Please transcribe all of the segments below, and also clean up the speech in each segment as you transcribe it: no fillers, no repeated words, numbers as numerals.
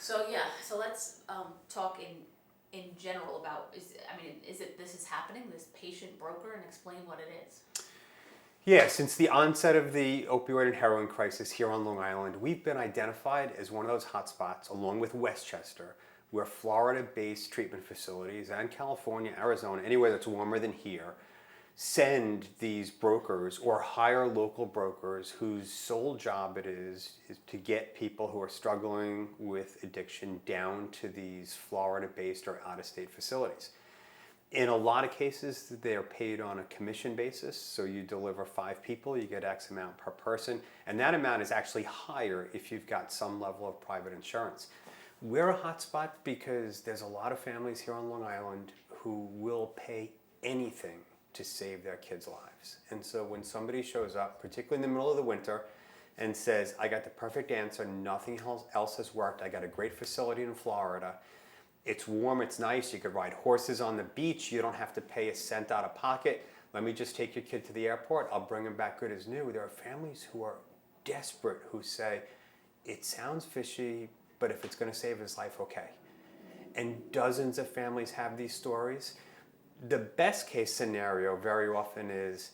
So let's talk in general about this is happening, this patient broker, and explain what it is. Yeah, since the onset of the opioid and heroin crisis here on Long Island, we've been identified as one of those hotspots, along with Westchester, where Florida-based treatment facilities and California, Arizona, anywhere that's warmer than here, send these brokers or hire local brokers whose sole job it is to get people who are struggling with addiction down to these Florida-based or out-of-state facilities. In a lot of cases, they are paid on a commission basis. So you deliver 5 people, you get X amount per person. And that amount is actually higher if you've got some level of private insurance. We're a hotspot because there's a lot of families here on Long Island who will pay anything to save their kids' lives. And so when somebody shows up, particularly in the middle of the winter, and says, I got the perfect answer, nothing else has worked, I got a great facility in Florida, it's warm, it's nice, you could ride horses on the beach, you don't have to pay a cent out of pocket, let me just take your kid to the airport, I'll bring him back good as new. There are families who are desperate who say, it sounds fishy, but if it's going to save his life, okay. And dozens of families have these stories. The best case scenario very often is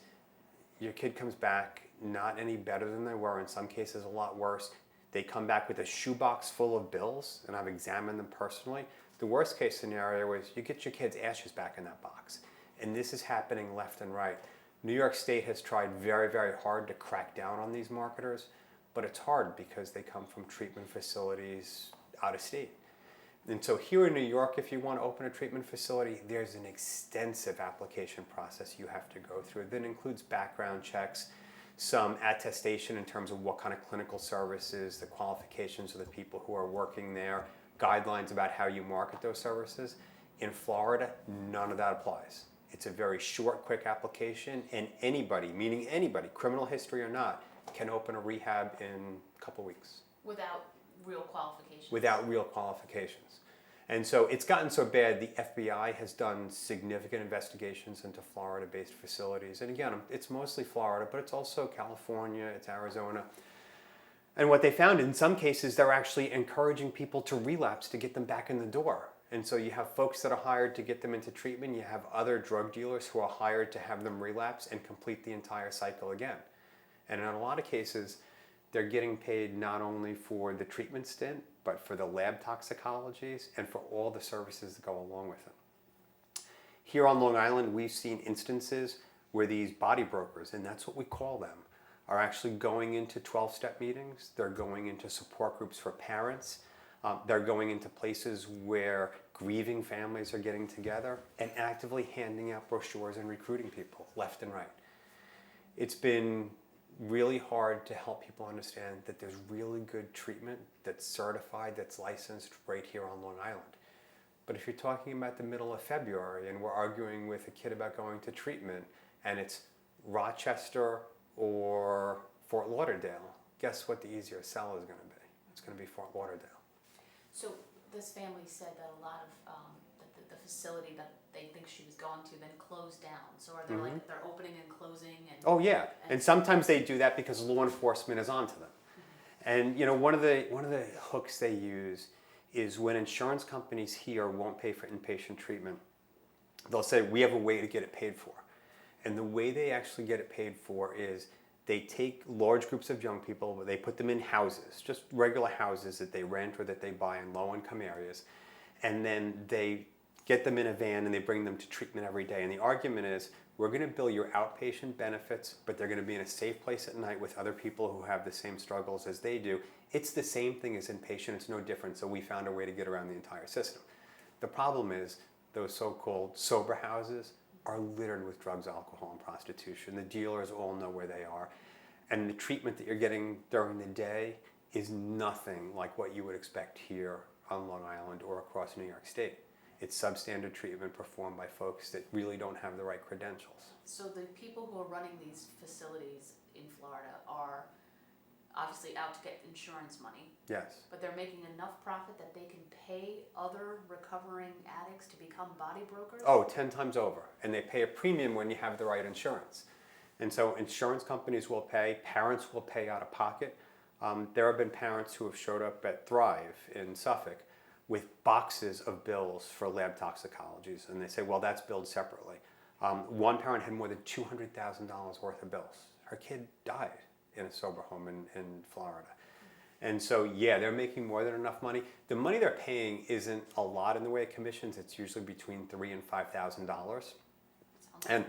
your kid comes back not any better than they were, in some cases a lot worse. They come back with a shoebox full of bills, and I've examined them personally. The worst case scenario is you get your kid's ashes back in that box. And this is happening left and right. New York State has tried very, very hard to crack down on these marketers, but it's hard because they come from treatment facilities out of state. And so here in New York, if you want to open a treatment facility, there's an extensive application process you have to go through that includes background checks, some attestation in terms of what kind of clinical services, the qualifications of the people who are working there, guidelines about how you market those services. In Florida, none of that applies. It's a very short, quick application, and anybody, meaning anybody, criminal history or not, can open a rehab in a couple weeks. Without real qualifications. Without real qualifications. And so it's gotten so bad, the FBI has done significant investigations into Florida-based facilities. And again, it's mostly Florida, but it's also California, it's Arizona. And what they found, in some cases, they're actually encouraging people to relapse to get them back in the door. And so you have folks that are hired to get them into treatment. You have other drug dealers who are hired to have them relapse and complete the entire cycle again. And in a lot of cases, they're getting paid not only for the treatment stint, but for the lab toxicologies and for all the services that go along with it. Here on Long Island, we've seen instances where these body brokers, and that's what we call them, are actually going into 12-step meetings. They're going into support groups for parents. They're going into places where grieving families are getting together and actively handing out brochures and recruiting people left and right. It's been really hard to help people understand that there's really good treatment that's certified, that's licensed right here on Long Island. But if you're talking about the middle of February and we're arguing with a kid about going to treatment and it's Rochester or Fort Lauderdale, guess what the easier sell is going to be? It's going to be Fort Lauderdale. So this family said that a lot of the facility that they think she was going to then closed down. So are they like they're opening and closing? And oh yeah, and sometimes they do that because law enforcement is onto them. And you know, one of the hooks they use is when insurance companies here won't pay for inpatient treatment, they'll say we have a way to get it paid for. And the way they actually get it paid for is they take large groups of young people, they put them in houses, just regular houses that they rent or that they buy in low-income areas, and then they get them in a van and they bring them to treatment every day. And the argument is, we're going to bill your outpatient benefits, but they're going to be in a safe place at night with other people who have the same struggles as they do. It's the same thing as inpatient, it's no different, so we found a way to get around the entire system. The problem is, those so-called sober houses are littered with drugs, alcohol, and prostitution. The dealers all know where they are. And the treatment that you're getting during the day is nothing like what you would expect here on Long Island or across New York State. It's substandard treatment performed by folks that really don't have the right credentials. So the people who are running these facilities in Florida are obviously out to get insurance money. Yes. But they're making enough profit that they can pay other recovering addicts to become body brokers? Oh, 10 times over. And they pay a premium when you have the right insurance. And so insurance companies will pay, parents will pay out of pocket. There have been parents who have showed up at Thrive in Suffolk with boxes of bills for lab toxicologies, and they say, well, that's billed separately. One parent had more than $200,000 worth of bills. Her kid died in a sober home in Florida. And so, yeah, they're making more than enough money. The money they're paying isn't a lot in the way of commissions. It's usually between $3,000 and $5,000.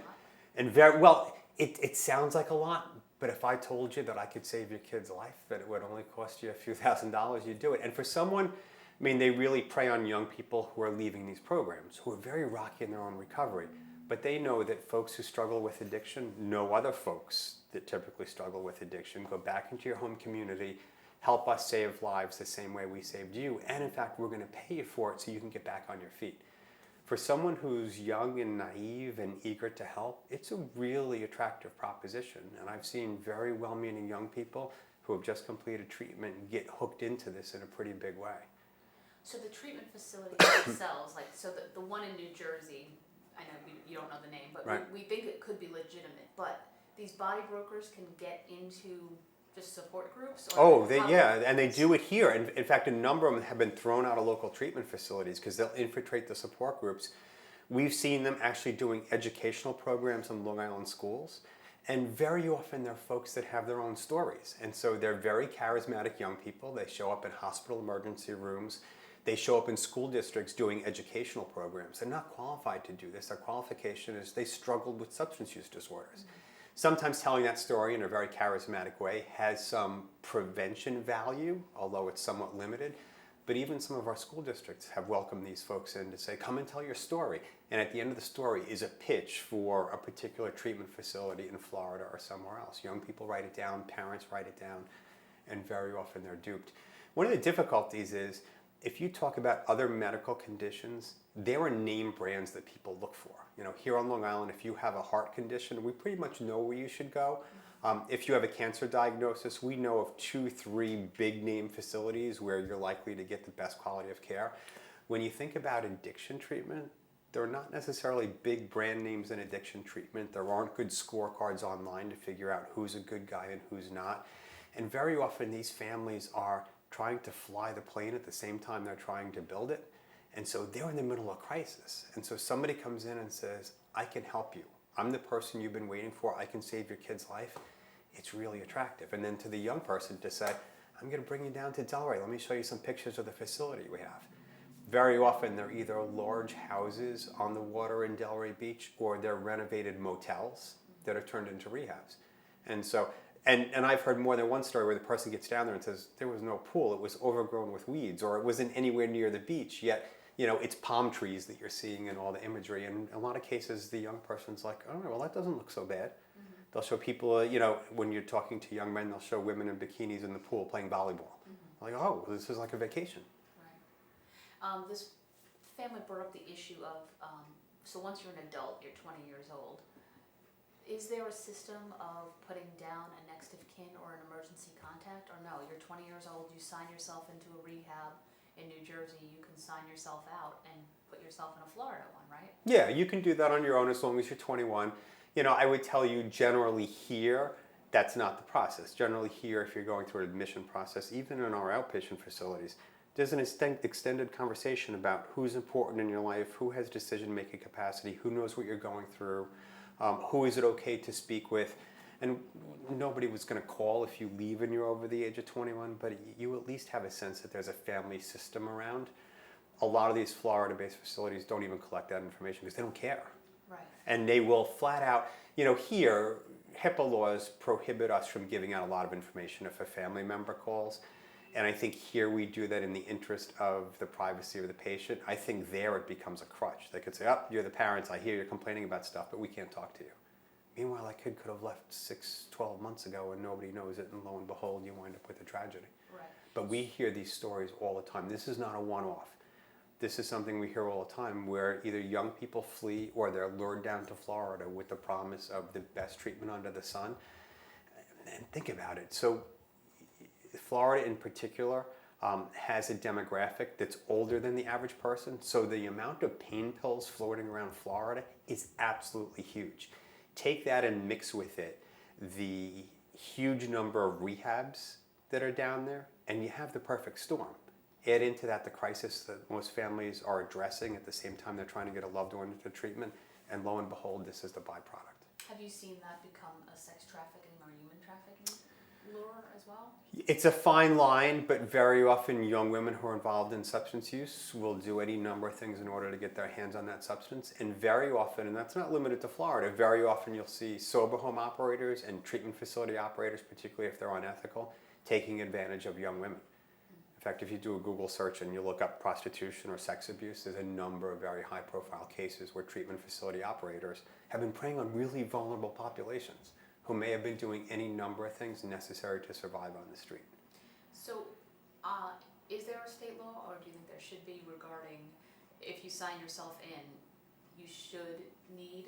And very well, it sounds like a lot, but if I told you that I could save your kid's life, that it would only cost you a few $1,000s, you'd do it. And for someone, I mean, they really prey on young people who are leaving these programs, who are very rocky in their own recovery. But they know that folks who struggle with addiction know other folks that typically struggle with addiction. Go back into your home community, help us save lives the same way we saved you. And in fact, we're going to pay you for it so you can get back on your feet. For someone who's young and naive and eager to help, it's a really attractive proposition. And I've seen very well-meaning young people who have just completed treatment get hooked into this in a pretty big way. So the treatment facility themselves, like, so the one in New Jersey, I know you don't know the name, but right. we think it could be legitimate, but these body brokers can get into just support groups? Or and they do it here. And in fact, a number of them have been thrown out of local treatment facilities because they'll infiltrate the support groups. We've seen them actually doing educational programs in Long Island schools. And very often they're folks that have their own stories. And so they're very charismatic young people. They show up in hospital emergency rooms. They show up in school districts doing educational programs. They're not qualified to do this. Their qualification is they struggled with substance use disorders. Mm-hmm. Sometimes telling that story in a very charismatic way has some prevention value, although it's somewhat limited. But even some of our school districts have welcomed these folks in to say, come and tell your story. And at the end of the story is a pitch for a particular treatment facility in Florida or somewhere else. Young people write it down, parents write it down, and very often they're duped. One of the difficulties is, if you talk about other medical conditions, there are name brands that people look for. You know, here on Long Island, if you have a heart condition, we pretty much know where you should go. If you have a cancer diagnosis, we know of 2-3 big name facilities where you're likely to get the best quality of care. When you think about addiction treatment, there are not necessarily big brand names in addiction treatment. There aren't good scorecards online to figure out who's a good guy and who's not. And very often these families are trying to fly the plane at the same time they're trying to build it. And so they're in the middle of crisis. And so somebody comes in and says, I can help you. I'm the person you've been waiting for. I can save your kid's life. It's really attractive. And then to the young person to say, I'm going to bring you down to Delray. Let me show you some pictures of the facility we have. Very often they're either large houses on the water in Delray Beach or they're renovated motels that are turned into rehabs. And so, and I've heard more than one story where the person gets down there and says, there was no pool, it was overgrown with weeds, or it wasn't anywhere near the beach, yet, you know, it's palm trees that you're seeing in all the imagery. And in a lot of cases, the young person's like, oh, well, that doesn't look so bad. Mm-hmm. They'll show people, you know, when you're talking to young men, they'll show women in bikinis in the pool playing volleyball. Mm-hmm. Like, oh, this is like a vacation. Right. This family brought up the issue of, so once you're an adult, you're 20 years old, is there a system of putting down a next of kin or an emergency contact? Or no, you're 20 years old, you sign yourself into a rehab in New Jersey, you can sign yourself out and put yourself in a Florida one, right? Yeah, you can do that on your own as long as you're 21. You know, I would tell you generally here, that's not the process. Generally here, if you're going through an admission process, even in our outpatient facilities, there's an extended conversation about who's important in your life, who has decision-making capacity, who knows what you're going through, who is it okay to speak with. And nobody was going to call if you leave and you're over the age of 21, but you at least have a sense that there's a family system around. A lot of these Florida-based facilities don't even collect that information because they don't care. Right. And they will flat out, you know, here, HIPAA laws prohibit us from giving out a lot of information if a family member calls. And I think here we do that in the interest of the privacy of the patient. I think there it becomes a crutch. They could say, oh, you're the parents, I hear you're complaining about stuff, but we can't talk to you. Meanwhile, that kid could have left 12 months ago and nobody knows it, and lo and behold, you wind up with a tragedy. Right. But we hear these stories all the time. This is not a one-off. This is something we hear all the time where either young people flee or they're lured down to Florida with the promise of the best treatment under the sun. And think about it. So Florida in particular has a demographic that's older than the average person. So the amount of pain pills floating around Florida is absolutely huge. Take that and mix with it the huge number of rehabs that are down there, and you have the perfect storm. Add into that the crisis that most families are addressing at the same time they're trying to get a loved one into treatment, and lo and behold, this is the byproduct. Have you seen that become a sex trafficking or human trafficking lure as well? It's a fine line, but very often young women who are involved in substance use will do any number of things in order to get their hands on that substance. And very often, and that's not limited to Florida, very often you'll see sober home operators and treatment facility operators, particularly if they're unethical, taking advantage of young women. In fact, if you do a Google search and you look up prostitution or sex abuse, there's a number of very high-profile cases where treatment facility operators have been preying on really vulnerable populations who may have been doing any number of things necessary to survive on the street. So, is there a state law, or do you think there should be, regarding if you sign yourself in, you should need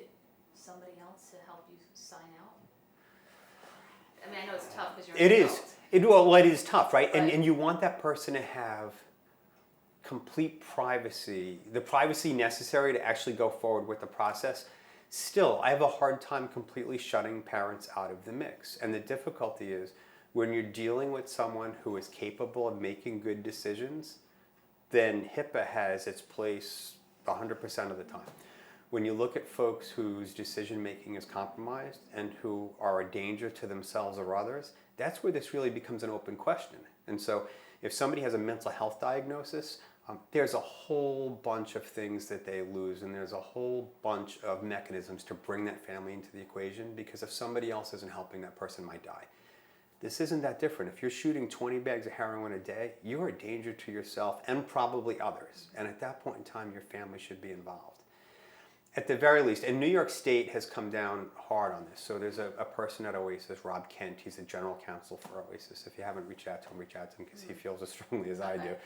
somebody else to help you sign out? I mean, I know it's tough because you're an adult. It is tough, right? Right. And you want that person to have complete privacy, the privacy necessary to actually go forward with the process. Still, I have a hard time completely shutting parents out of the mix. And the difficulty is when you're dealing with someone who is capable of making good decisions, then HIPAA has its place 100% of the time. When you look at folks whose decision making is compromised and who are a danger to themselves or others, that's where this really becomes an open question. And so if somebody has a mental health diagnosis, there's a whole bunch of things that they lose, and there's a whole bunch of mechanisms to bring that family into the equation, because if somebody else isn't helping, that person might die. This isn't that different. If you're shooting 20 bags of heroin a day, you're a danger to yourself and probably others. And at that point in time, your family should be involved. At the very least, and New York State has come down hard on this. So there's a person at Oasis, Rob Kent, he's the general counsel for Oasis. If you haven't reached out to him because he feels as strongly as I do.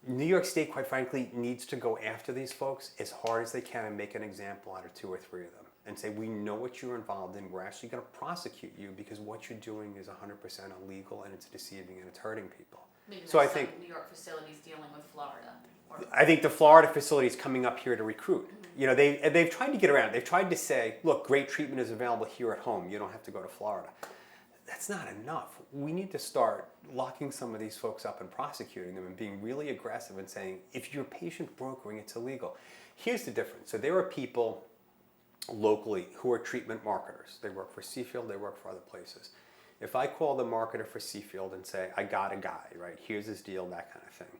New York State, quite frankly, needs to go after these folks as hard as they can and make an example out of 2 or 3 of them and say, we know what you're involved in, we're actually going to prosecute you because what you're doing is 100% illegal and it's deceiving and it's hurting people. Maybe So I some think New York facilities dealing with Florida. I think the Florida facility is coming up here to recruit. You know, they've tried to get around. They've tried to say, look, great treatment is available here at home. You don't have to go to Florida. That's not enough. We need to start locking some of these folks up and prosecuting them and being really aggressive and saying, if you're patient brokering, it's illegal. Here's the difference. So there are people locally who are treatment marketers. They work for Seafield, they work for other places. If I call the marketer for Seafield and say, I got a guy, right, here's his deal, that kind of thing.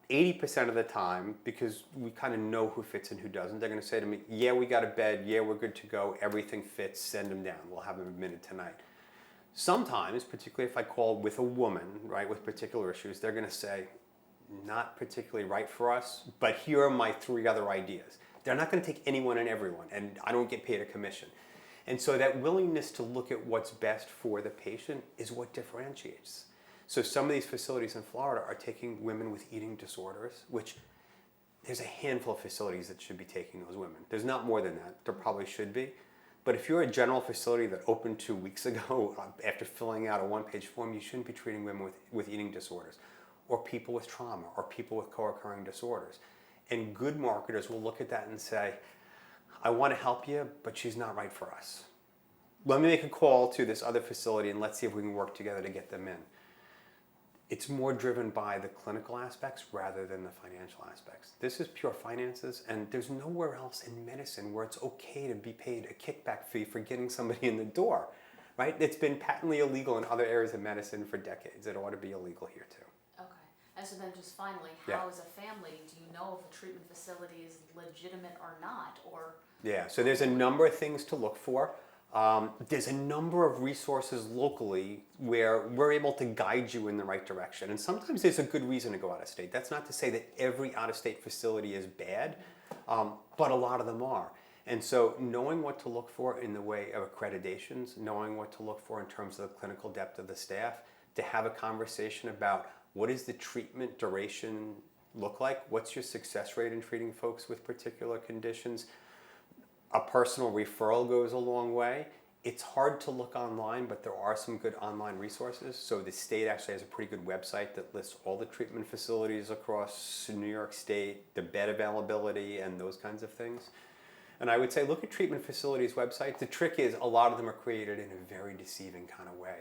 80% of the time, because we kind of know who fits and who doesn't, they're going to say to me, yeah, we got a bed, yeah, we're good to go, everything fits, send him down, we'll have him admitted tonight. Sometimes, particularly if I call with a woman, right, with particular issues, they're going to say, not particularly right for us, but here are my 3 other ideas. They're not going to take anyone and everyone, and I don't get paid a commission. And so that willingness to look at what's best for the patient is what differentiates. So some of these facilities in Florida are taking women with eating disorders, which there's a handful of facilities that should be taking those women. There's not more than that. There probably should be. But if you're a general facility that opened 2 weeks ago after filling out a 1-page form, you shouldn't be treating women with eating disorders or people with trauma or people with co-occurring disorders. And good marketers will look at that and say, I want to help you, but she's not right for us. Let me make a call to this other facility and let's see if we can work together to get them in. It's more driven by the clinical aspects rather than the financial aspects. This is pure finances, and there's nowhere else in medicine where it's okay to be paid a kickback fee for getting somebody in the door, right? It's been patently illegal in other areas of medicine for decades. It ought to be illegal here too. Okay. And so then just finally, how as a family do you know if a treatment facility is legitimate or not? Or yeah, so there's a number of things to look for. There's a number of resources locally where we're able to guide you in the right direction. And sometimes there's a good reason to go out of state. That's not to say that every out-of-state facility is bad, but a lot of them are. And so knowing what to look for in the way of accreditations, knowing what to look for in terms of the clinical depth of the staff, to have a conversation about what does the treatment duration look like? What's your success rate in treating folks with particular conditions? A personal referral goes a long way. It's hard to look online, but there are some good online resources. So the state actually has a pretty good website that lists all the treatment facilities across New York State, the bed availability, and those kinds of things. And I would say look at treatment facilities' websites. The trick is a lot of them are created in a very deceiving kind of way.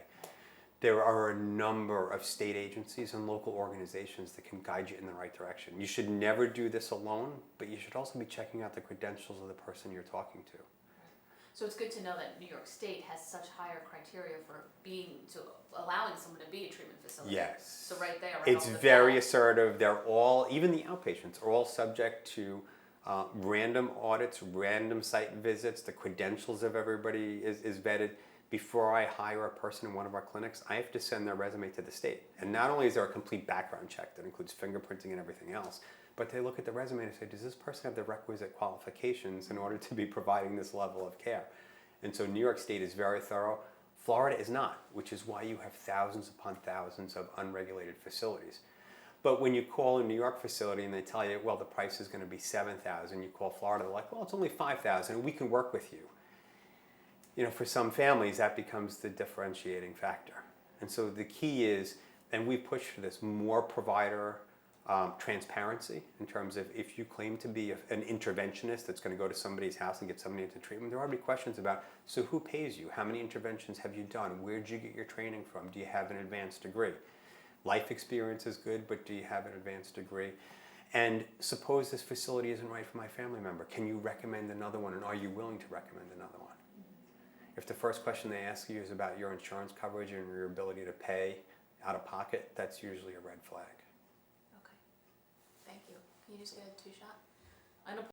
There are a number of state agencies and local organizations that can guide you in the right direction. You should never do this alone, but you should also be checking out the credentials of the person you're talking to. So it's good to know that New York State has such higher criteria for allowing someone to be a treatment facility. Yes. So right there, right It's off the very bat. assertive. They're all, even the outpatients, are all subject to random audits, random site visits. The credentials of everybody is vetted. Before I hire a person in one of our clinics, I have to send their resume to the state. And not only is there a complete background check that includes fingerprinting and everything else, but they look at the resume and say, does this person have the requisite qualifications in order to be providing this level of care? And so New York State is very thorough. Florida is not, which is why you have thousands upon thousands of unregulated facilities. But when you call a New York facility and they tell you, well, the price is going to be $7,000, you call Florida, they're like, well, it's only $5,000, and we can work with you. You know, for some families, that becomes the differentiating factor. And so the key is, and we push for this, more provider transparency in terms of if you claim to be an interventionist that's going to go to somebody's house and get somebody into treatment, there ought to be questions about, so who pays you? How many interventions have you done? Where did you get your training from? Do you have an advanced degree? Life experience is good, but do you have an advanced degree? And suppose this facility isn't right for my family member. Can you recommend another one, and are you willing to recommend another one? If the first question they ask you is about your insurance coverage and your ability to pay out of pocket, that's usually a red flag. Okay. Thank you. Can you just get a 2-shot? I know